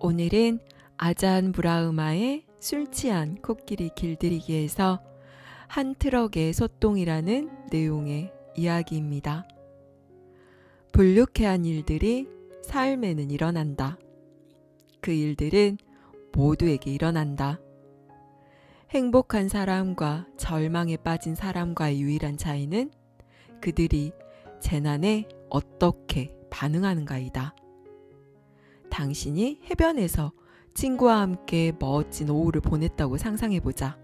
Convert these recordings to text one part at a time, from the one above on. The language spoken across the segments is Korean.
오늘은 아잔 브라흐마의 술 취한 코끼리 길들이기에서 한 트럭의 소똥이라는 내용의 이야기입니다. 불쾌한 일들이 삶에는 일어난다. 그 일들은 모두에게 일어난다. 행복한 사람과 절망에 빠진 사람과의 유일한 차이는 그들이 재난에 어떻게 반응하는가이다. 당신이 해변에서 친구와 함께 멋진 오후를 보냈다고 상상해보자.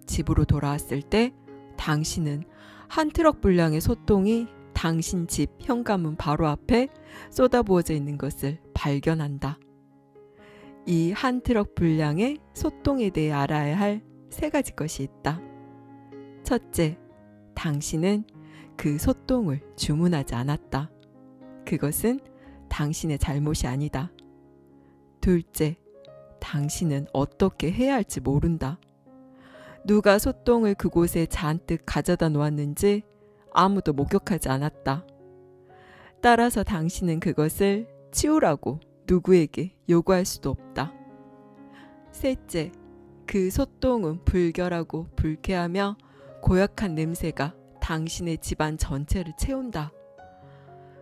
집으로 돌아왔을 때 당신은 한 트럭 분량의 소똥이 당신 집 현관문 바로 앞에 쏟아부어져 있는 것을 발견한다. 이 한 트럭 분량의 소똥에 대해 알아야 할 세 가지 것이 있다. 첫째, 당신은 그 소똥을 주문하지 않았다. 그것은 당신의 잘못이 아니다. 둘째, 당신은 어떻게 해야 할지 모른다. 누가 소똥을 그곳에 잔뜩 가져다 놓았는지 아무도 목격하지 않았다. 따라서 당신은 그것을 치우라고 누구에게 요구할 수도 없다. 셋째, 그 소똥은 불결하고 불쾌하며 고약한 냄새가 당신의 집안 전체를 채운다.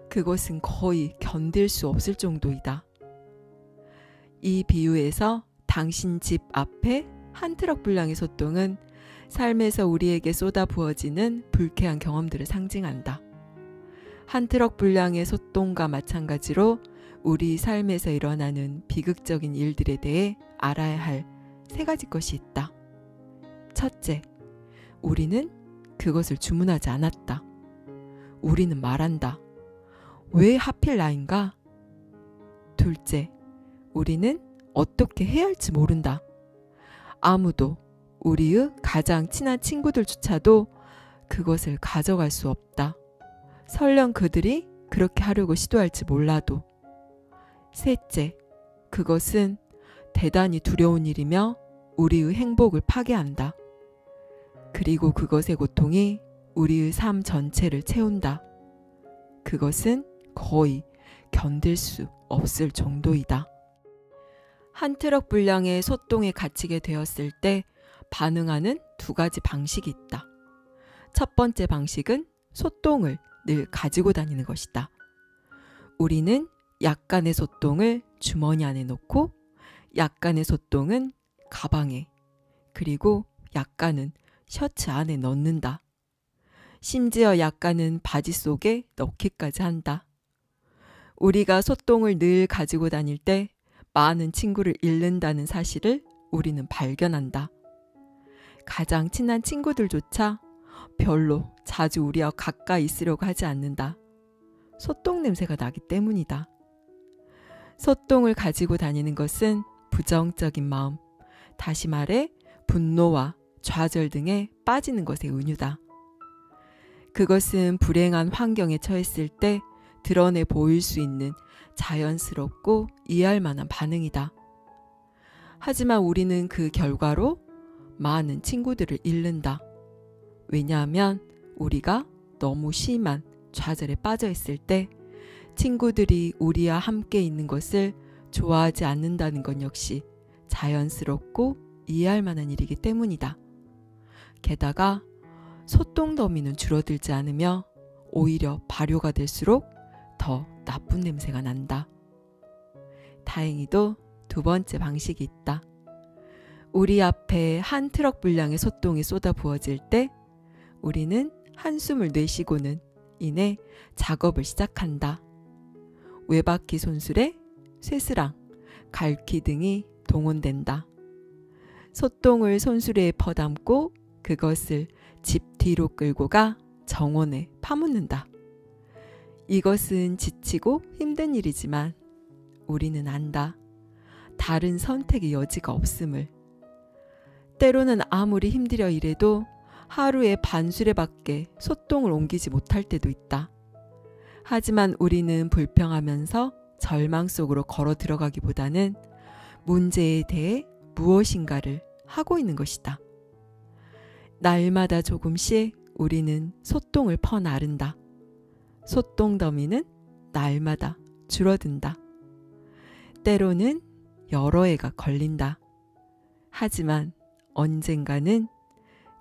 그것은 거의 견딜 수 없을 정도이다. 이 비유에서 당신 집 앞에 한 트럭 분량의 소똥은 삶에서 우리에게 쏟아 부어지는 불쾌한 경험들을 상징한다. 한 트럭 분량의 소똥과 마찬가지로 우리 삶에서 일어나는 비극적인 일들에 대해 알아야 할 세 가지 것이 있다. 첫째, 우리는 그것을 주문하지 않았다. 우리는 말한다. 왜 하필 나인가? 둘째, 우리는 어떻게 해야 할지 모른다. 아무도, 우리의 가장 친한 친구들조차도 그것을 가져갈 수 없다. 설령 그들이 그렇게 하려고 시도할지 몰라도. 셋째, 그것은 대단히 두려운 일이며 우리의 행복을 파괴한다. 그리고 그것의 고통이 우리의 삶 전체를 채운다. 그것은 거의 견딜 수 없을 정도이다. 한 트럭 분량의 소똥에 갇히게 되었을 때 반응하는 두 가지 방식이 있다. 첫 번째 방식은 소똥을 늘 가지고 다니는 것이다. 우리는 약간의 소똥을 주머니 안에 넣고 약간의 소똥은 가방에, 그리고 약간은 셔츠 안에 넣는다. 심지어 약간은 바지 속에 넣기까지 한다. 우리가 소똥을 늘 가지고 다닐 때 많은 친구를 잃는다는 사실을 우리는 발견한다. 가장 친한 친구들조차 별로 자주 우리와 가까이 있으려고 하지 않는다. 소똥 냄새가 나기 때문이다. 소똥을 가지고 다니는 것은 부정적인 마음, 다시 말해 분노와 좌절 등에 빠지는 것의 은유다. 그것은 불행한 환경에 처했을 때 드러내 보일 수 있는 자연스럽고 이해할 만한 반응이다. 하지만 우리는 그 결과로 많은 친구들을 잃는다. 왜냐하면 우리가 너무 심한 좌절에 빠져 있을 때 친구들이 우리와 함께 있는 것을 좋아하지 않는다는 건 역시 자연스럽고 이해할 만한 일이기 때문이다. 게다가 소똥 더미는 줄어들지 않으며 오히려 발효가 될수록 더 나쁜 냄새가 난다. 다행히도 두 번째 방식이 있다. 우리 앞에 한 트럭 분량의 소똥이 쏟아 부어질 때 우리는 한숨을 내쉬고는 이내 작업을 시작한다. 외바퀴 손수레, 쇠스랑, 갈퀴 등이 동원된다. 소똥을 손수레에 퍼담고 그것을 집 뒤로 끌고 가 정원에 파묻는다. 이것은 지치고 힘든 일이지만 우리는 안다. 다른 선택의 여지가 없음을. 때로는 아무리 힘들여 일해도 하루에 반수레밖에 소똥을 옮기지 못할 때도 있다. 하지만 우리는 불평하면서 절망 속으로 걸어 들어가기보다는 문제에 대해 무엇인가를 하고 있는 것이다. 날마다 조금씩 우리는 소똥을 퍼나른다. 소똥 더미는 날마다 줄어든다. 때로는 여러 해가 걸린다. 하지만 언젠가는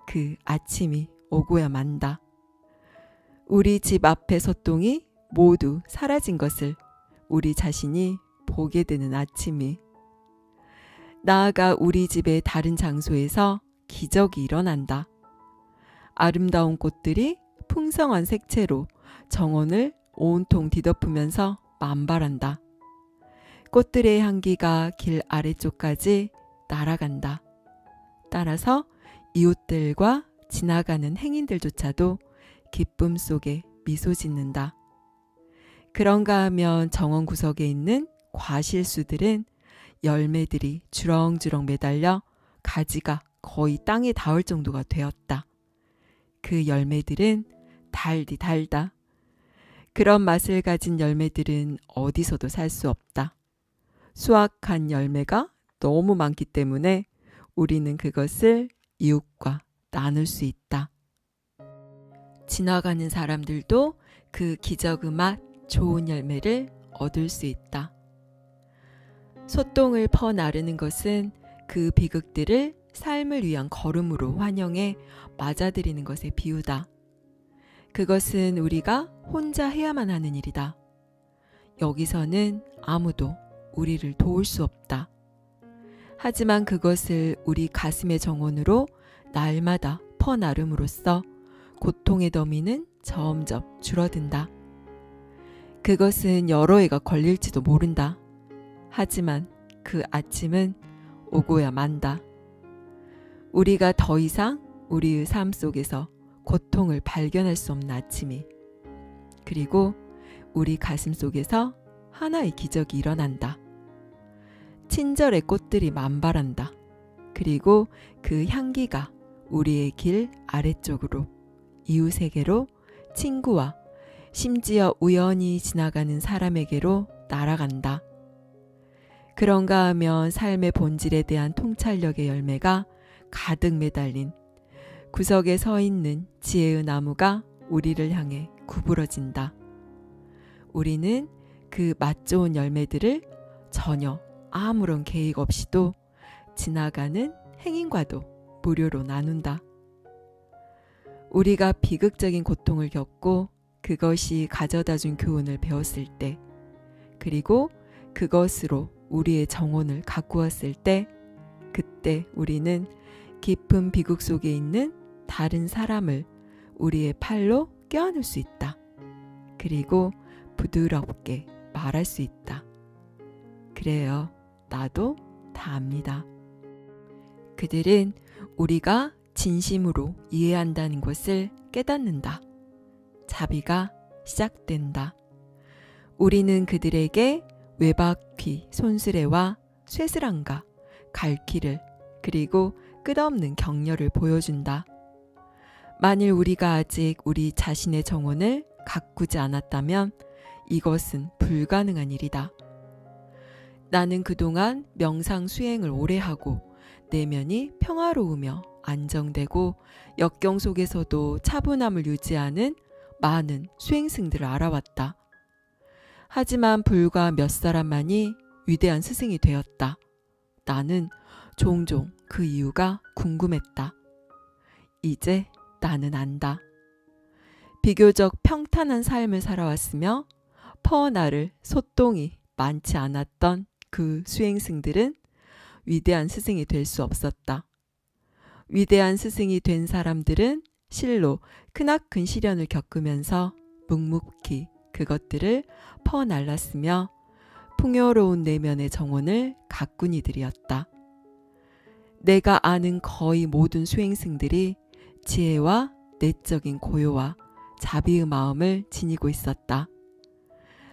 그 아침이 오고야 만다. 우리 집 앞의 소똥이 모두 사라진 것을 우리 자신이 보게 되는 아침이. 나아가 우리 집의 다른 장소에서 기적이 일어난다. 아름다운 꽃들이 풍성한 색채로 정원을 온통 뒤덮으면서 만발한다. 꽃들의 향기가 길 아래쪽까지 날아간다. 따라서 이웃들과 지나가는 행인들조차도 기쁨 속에 미소 짓는다. 그런가 하면 정원 구석에 있는 과실수들은 열매들이 주렁주렁 매달려 가지가 거의 땅에 닿을 정도가 되었다. 그 열매들은 달디 달다. 그런 맛을 가진 열매들은 어디서도 살 수 없다. 수확한 열매가 너무 많기 때문에 우리는 그것을 이웃과 나눌 수 있다. 지나가는 사람들도 그 기적의 맛 좋은 열매를 얻을 수 있다. 소똥을 퍼 나르는 것은 그 비극들을 삶을 위한 걸음으로 환영해 맞아들이는 것에 비유다. 그것은 우리가 혼자 해야만 하는 일이다. 여기서는 아무도 우리를 도울 수 없다. 하지만 그것을 우리 가슴의 정원으로 날마다 퍼 나름으로써 고통의 더미는 점점 줄어든다. 그것은 여러 해가 걸릴지도 모른다. 하지만 그 아침은 오고야 만다. 우리가 더 이상 우리의 삶 속에서 고통을 발견할 수 없는 아침이. 그리고 우리 가슴 속에서 하나의 기적이 일어난다. 친절의 꽃들이 만발한다. 그리고 그 향기가 우리의 길 아래쪽으로, 이웃에게로, 친구와 심지어 우연히 지나가는 사람에게로 날아간다. 그런가 하면 삶의 본질에 대한 통찰력의 열매가 가득 매달린 구석에 서 있는 지혜의 나무가 우리를 향해 구부러진다. 우리는 그 맛 좋은 열매들을 전혀 아무런 계획 없이도 지나가는 행인과도 무료로 나눈다. 우리가 비극적인 고통을 겪고 그것이 가져다준 교훈을 배웠을 때, 그리고 그것으로 우리의 정원을 가꾸었을 때, 그때 우리는 깊은 비극 속에 있는 다른 사람을 우리의 팔로 껴안을 수 있다. 그리고 부드럽게 말할 수 있다. 그래요, 나도 다 압니다. 그들은 우리가 진심으로 이해한다는 것을 깨닫는다. 자비가 시작된다. 우리는 그들에게 외박귀 손수레와 쇠스랑과 갈퀴를, 그리고 끝없는 격려를 보여준다. 만일 우리가 아직 우리 자신의 정원을 가꾸지 않았다면 이것은 불가능한 일이다. 나는 그동안 명상 수행을 오래 하고 내면이 평화로우며 안정되고 역경 속에서도 차분함을 유지하는 많은 수행승들을 알아왔다. 하지만 불과 몇 사람만이 위대한 스승이 되었다. 나는 종종 그 이유가 궁금했다. 이제 나는 안다. 비교적 평탄한 삶을 살아왔으며 퍼나를 소똥이 많지 않았던 그 수행승들은 위대한 스승이 될 수 없었다. 위대한 스승이 된 사람들은 실로 크나큰 시련을 겪으면서 묵묵히 그것들을 퍼날랐으며 풍요로운 내면의 정원을 가꾼 이들이었다. 내가 아는 거의 모든 수행승들이 지혜와 내적인 고요와 자비의 마음을 지니고 있었다.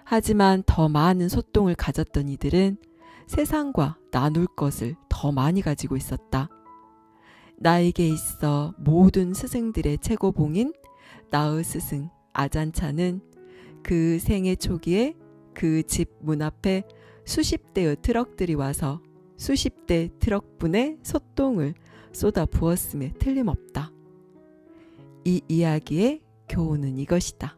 하지만 더 많은 소똥을 가졌던 이들은 세상과 나눌 것을 더 많이 가지고 있었다. 나에게 있어 모든 스승들의 최고봉인 나의 스승 아잔차는 그 생애 초기에 그 집 문 앞에 수십 대의 트럭들이 와서 수십 대 트럭분의 소똥을 쏟아 부었음에 틀림없다. 이 이야기의 교훈은 이것이다.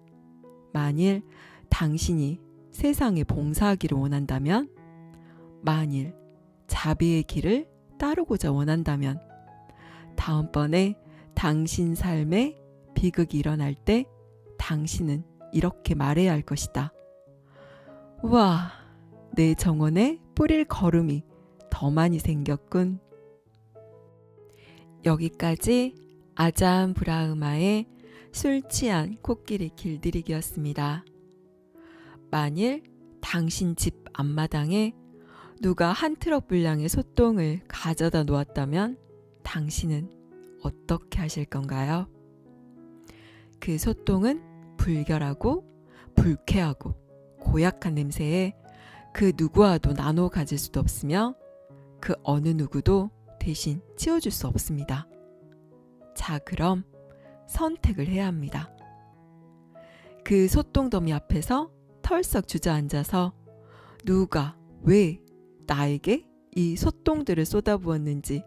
만일 당신이 세상에 봉사하기를 원한다면, 만일 자비의 길을 따르고자 원한다면 다음번에 당신 삶에 비극이 일어날 때 당신은 이렇게 말해야 할 것이다. 우와, 내 정원에 뿌릴 거름이 더 많이 생겼군. 여기까지 아잠 브라흐마의 술 취한 코끼리 길들이기였습니다. 만일 당신 집 앞마당에 누가 한 트럭 분량의 소똥을 가져다 놓았다면 당신은 어떻게 하실 건가요? 그 소똥은 불결하고 불쾌하고 고약한 냄새에 그 누구와도 나눠 가질 수도 없으며 그 어느 누구도 대신 치워줄 수 없습니다. 자, 그럼 선택을 해야 합니다. 그 소똥더미 앞에서 털썩 주저앉아서 누가 왜 나에게 이 소똥들을 쏟아부었는지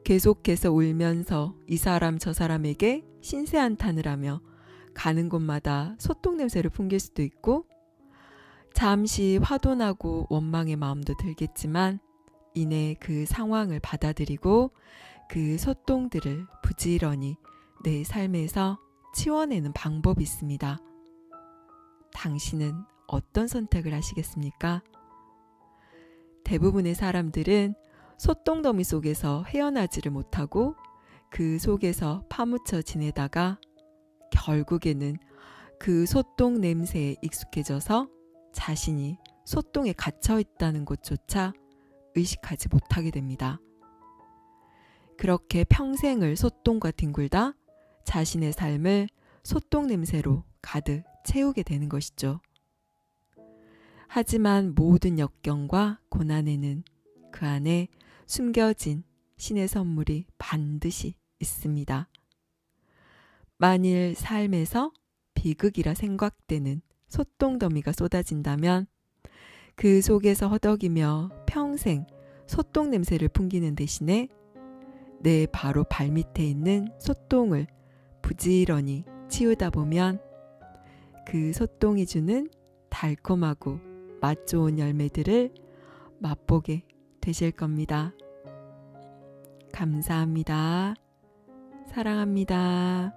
계속해서 울면서 이 사람 저 사람에게 신세한탄을 하며 가는 곳마다 소똥 냄새를 풍길 수도 있고 잠시 화도 나고 원망의 마음도 들겠지만 이내 그 상황을 받아들이고 그 소똥들을 부지런히 내 삶에서 치워내는 방법이 있습니다. 당신은 어떤 선택을 하시겠습니까? 대부분의 사람들은 소똥더미 속에서 헤어나지를 못하고 그 속에서 파묻혀 지내다가 결국에는 그 소똥 냄새에 익숙해져서 자신이 소똥에 갇혀 있다는 것조차 의식하지 못하게 됩니다. 그렇게 평생을 소똥과 뒹굴다 자신의 삶을 소똥 냄새로 가득 채우게 되는 것이죠. 하지만 모든 역경과 고난에는 그 안에 숨겨진 신의 선물이 반드시 있습니다. 만일 삶에서 비극이라 생각되는 소똥더미가 쏟아진다면 그 속에서 허덕이며 평생 소똥 냄새를 풍기는 대신에 내 바로 발밑에 있는 소똥을 부지런히 치우다 보면 그 소똥이 주는 달콤하고 맛 좋은 열매들을 맛보게 되실 겁니다. 감사합니다. 사랑합니다.